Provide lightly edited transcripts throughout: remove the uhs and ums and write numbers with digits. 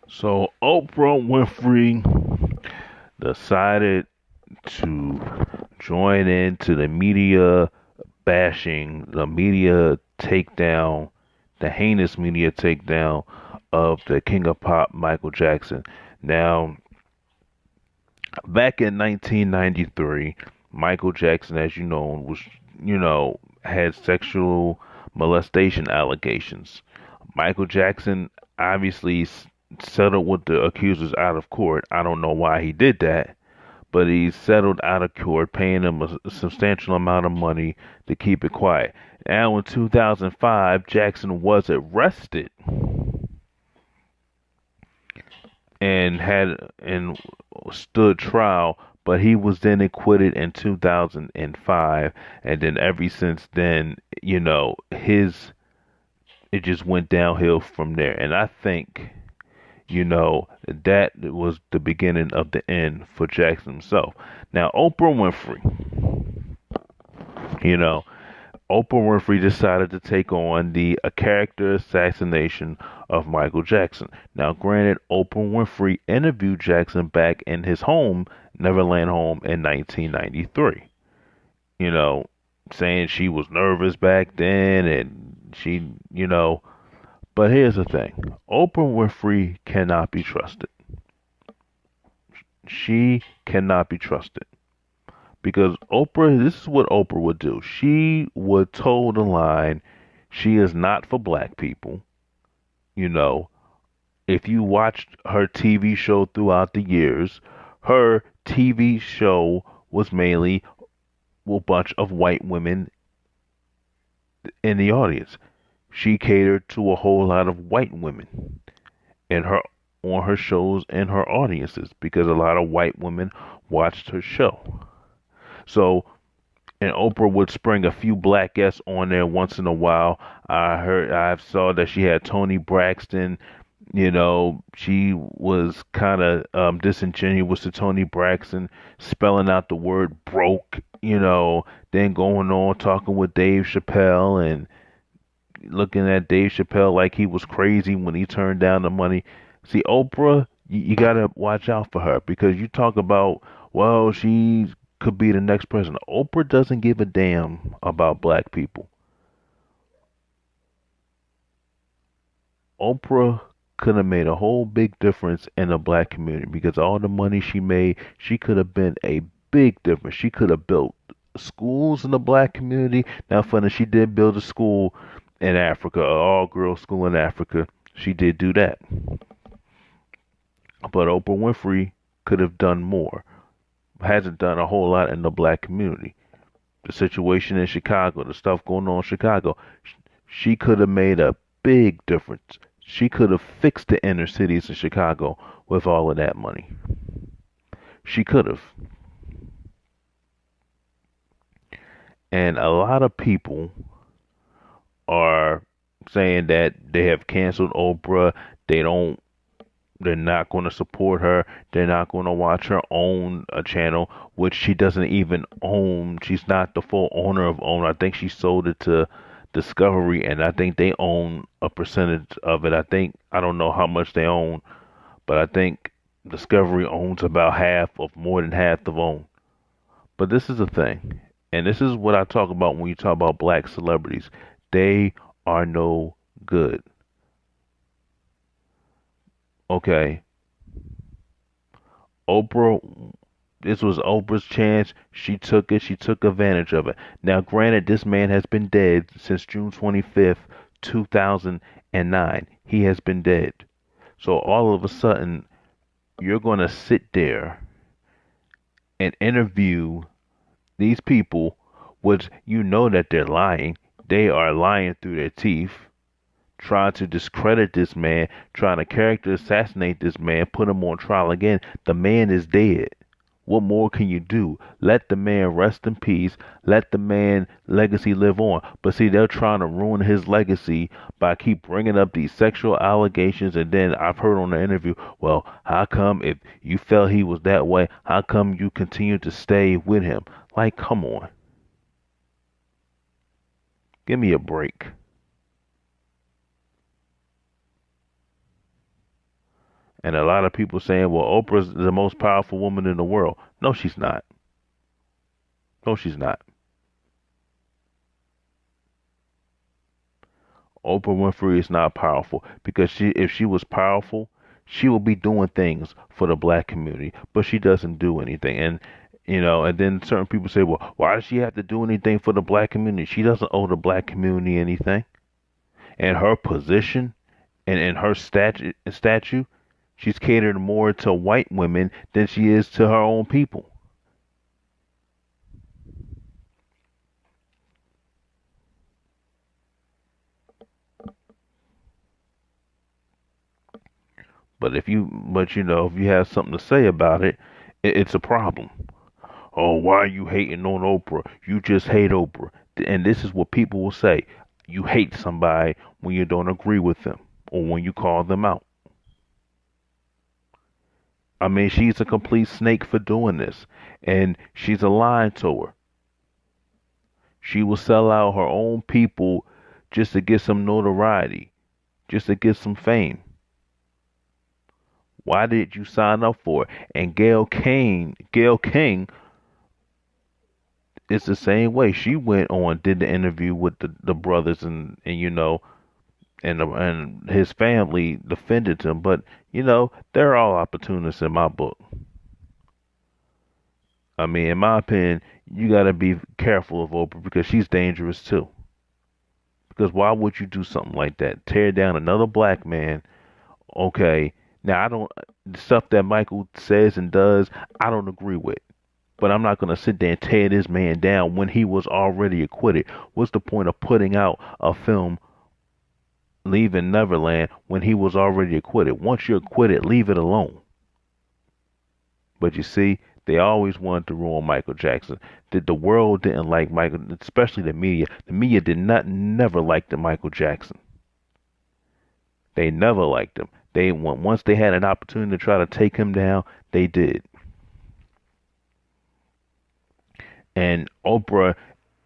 So Oprah Winfrey decided to join into the media bashing, the media takedown, the heinous media takedown of the King of Pop, Michael Jackson. Now, back in 1993, Michael Jackson, as you know, had sexual molestation allegations. Michael Jackson obviously settled with the accusers out of court. I don't know why he did that, but he settled out of court, paying them a substantial amount of money to keep it quiet. Now, in 2005, Jackson was arrested and stood trial, but he was then acquitted in 2005, and then ever since then, his it just went downhill from there. And I think, that was the beginning of the end for Jackson himself. Now, Oprah Winfrey, you know, Oprah Winfrey decided to take on the a character assassination of Michael Jackson. Now, granted, Oprah Winfrey interviewed Jackson back in his home, Neverland home, in 1993. You know, saying she was nervous back then and but here's the thing. Oprah Winfrey cannot be trusted. She cannot be trusted. Because Oprah, this is what Oprah would do. She would toe the line. She is not for black people. You know, if you watched her TV show throughout the years, her TV show was mainly a bunch of white women in the audience. She catered to a whole lot of white women in her on her shows and her audiences because a lot of white women watched her show. So and Oprah would spring a few black guests on there once in a while. I saw that she had Tony Braxton. She was kind of disingenuous to Tony Braxton, spelling out the word broke. Then going on talking with Dave Chappelle and looking at Dave Chappelle like he was crazy when he turned down the money. See, Oprah, you gotta watch out for her because you talk about, well, she could be the next president. Oprah doesn't give a damn about black people. Oprah could have made a whole big difference in the black community because all the money she made, she could have been a big difference. She could have built schools in the black community. Now, funny, she did build a school in Africa, an all-girls school in Africa. She did do that. But Oprah Winfrey could have done more. Hasn't done a whole lot in the black community. The situation in Chicago, the stuff going on in Chicago, she could have made a big difference. She could have fixed the inner cities in Chicago with all of that money. She could have. And a lot of people are saying that they have canceled Oprah. They don't They're not going to support her. They're not going to watch her own a channel, which she doesn't even own. She's not the full owner of OWN. I think she sold it to Discovery, and I think they own a percentage of it. I don't know how much they own, but I think Discovery owns about half of more than half of OWN. But this is the thing, and this is what I talk about when you talk about black celebrities. They are no good. Okay, Oprah, this was Oprah's chance. She took it. She took advantage of it. Now, granted, this man has been dead since June 25th, 2009. He has been dead. So all of a sudden, you're going to sit there and interview these people, which you know that they're lying. They are lying through their teeth, trying to discredit this man, trying to character assassinate this man, put him on trial again. The man is dead. What more can you do? Let the man rest in peace. Let the man legacy live on. But see, they're trying to ruin his legacy by keep bringing up these sexual allegations. And then I've heard on the interview, well, how come if you felt he was that way, how come you continue to stay with him? Like, come on, give me a break. And a lot of people saying, well, Oprah's the most powerful woman in the world. No, she's not. No, she's not. Oprah Winfrey is not powerful because if she was powerful, she would be doing things for the black community, but she doesn't do anything. And then certain people say, well, why does she have to do anything for the black community? She doesn't owe the black community anything. And her position and in her statue, she's catered more to white women than she is to her own people. But if you have something to say about it, it's a problem. Oh, why are you hating on Oprah? You just hate Oprah. And this is what people will say. You hate somebody when you don't agree with them or when you call them out. I mean, she's a complete snake for doing this. And she's a lying to her. She will sell out her own people just to get some notoriety, just to get some fame. Why did you sign up for it? And Gail King is the same way. She went on, did the interview with the brothers, and his family defended him. But they're all opportunists in my book. I mean, in my opinion, you got to be careful of Oprah because she's dangerous too. Because why would you do something like that? Tear down another black man. Okay, now I don't the stuff that Michael says and does, I don't agree with. But I'm not gonna sit there and tear this man down when he was already acquitted. What's the point of putting out a film Leaving Neverland when he was already acquitted? Once you're acquitted, leave it alone. But you see, they always wanted to ruin Michael Jackson. The world didn't like Michael, especially the media. The media did not never like the Michael Jackson. They never liked him. Once they had an opportunity to try to take him down, they did. And Oprah,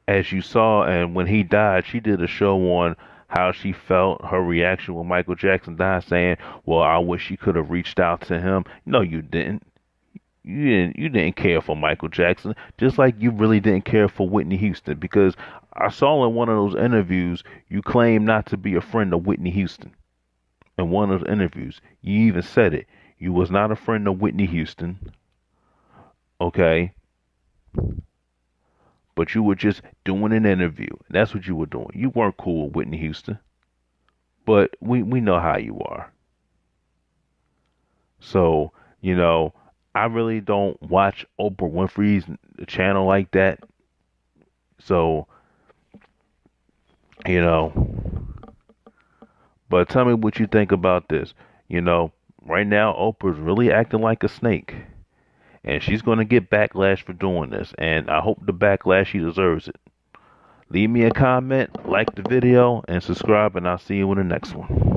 as you saw, and when he died, she did a show on how she felt, her reaction when Michael Jackson died, saying, "Well, I wish she could have reached out to him." No, you didn't. You didn't care for Michael Jackson, just like you really didn't care for Whitney Houston, because I saw in one of those interviews you claimed not to be a friend of Whitney Houston. In one of those interviews, you even said it. You was not a friend of Whitney Houston, okay? But you were just doing an interview. That's what you were doing. You weren't cool with Whitney Houston, but we know how you are. So, you know, I really don't watch Oprah Winfrey's channel like that. So, you know, but tell me what you think about this. You know, right now Oprah's really acting like a snake, and she's going to get backlash for doing this, and I hope the backlash she deserves it. Leave me a comment, like the video, and subscribe, and I'll see you in the next one.